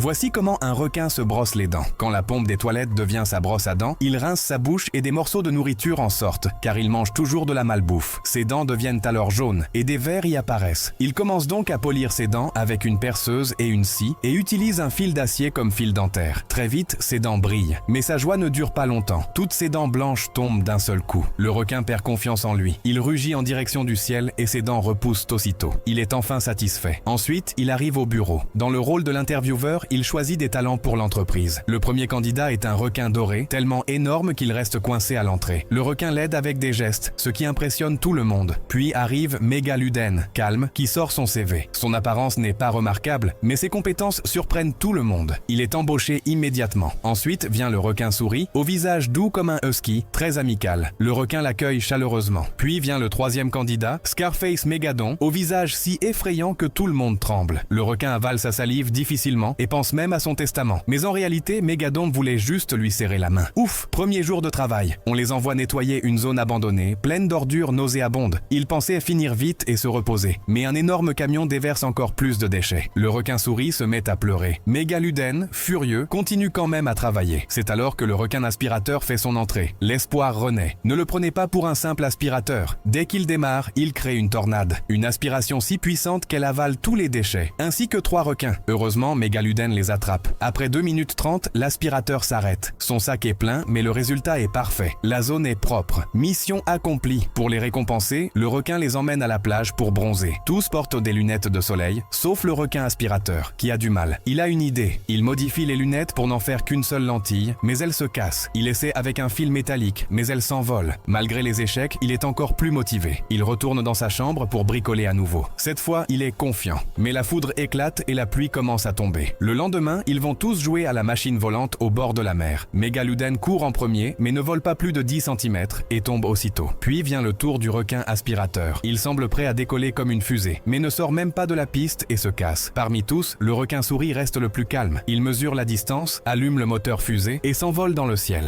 Voici comment un requin se brosse les dents. Quand la pompe des toilettes devient sa brosse à dents, il rince sa bouche et des morceaux de nourriture en sortent, car il mange toujours de la malbouffe. Ses dents deviennent alors jaunes et des vers y apparaissent. Il commence donc à polir ses dents avec une perceuse et une scie et utilise un fil d'acier comme fil dentaire. Très vite, ses dents brillent. Mais sa joie ne dure pas longtemps. Toutes ses dents blanches tombent d'un seul coup. Le requin perd confiance en lui. Il rugit en direction du ciel et ses dents repoussent aussitôt. Il est enfin satisfait. Ensuite, il arrive au bureau. Dans le rôle de l'intervieweur, il choisit des talents pour l'entreprise. Le premier candidat est un requin doré, tellement énorme qu'il reste coincé à l'entrée. Le requin l'aide avec des gestes, ce qui impressionne tout le monde. Puis arrive Mégaluden, calme, qui sort son CV. Son apparence n'est pas remarquable, mais ses compétences surprennent tout le monde. Il est embauché immédiatement. Ensuite vient le requin souris, au visage doux comme un husky, très amical. Le requin l'accueille chaleureusement. Puis vient le troisième candidat, Scarface Mégadon, au visage si effrayant que tout le monde tremble. Le requin avale sa salive difficilement et pense même à son testament. Mais en réalité, Mégadon voulait juste lui serrer la main. Ouf, premier jour de travail. On les envoie nettoyer une zone abandonnée, pleine d'ordures nauséabondes. Ils pensaient finir vite et se reposer. Mais un énorme camion déverse encore plus de déchets. Le requin souris se met à pleurer. Mégaluden, furieux, continue quand même à travailler. C'est alors que le requin aspirateur fait son entrée. L'espoir renaît. Ne le prenez pas pour un simple aspirateur. Dès qu'il démarre, il crée une tornade. Une aspiration si puissante qu'elle avale tous les déchets, ainsi que 3 requins. Heureusement, Mégaluden les attrape. Après 2 minutes 30, l'aspirateur s'arrête. Son sac est plein, mais le résultat est parfait. La zone est propre. Mission accomplie. Pour les récompenser, le requin les emmène à la plage pour bronzer. Tous portent des lunettes de soleil, sauf le requin aspirateur, qui a du mal. Il a une idée. Il modifie les lunettes pour n'en faire qu'une seule lentille, mais elles se cassent. Il essaie avec un fil métallique, mais elles s'envolent. Malgré les échecs, il est encore plus motivé. Il retourne dans sa chambre pour bricoler à nouveau. Cette fois, il est confiant. Mais la foudre éclate et la pluie commence à tomber. Le lendemain, ils vont tous jouer à la machine volante au bord de la mer. Mégaluden court en premier, mais ne vole pas plus de 10 cm et tombe aussitôt. Puis vient le tour du requin aspirateur. Il semble prêt à décoller comme une fusée, mais ne sort même pas de la piste et se casse. Parmi tous, le requin souris reste le plus calme. Il mesure la distance, allume le moteur fusée et s'envole dans le ciel.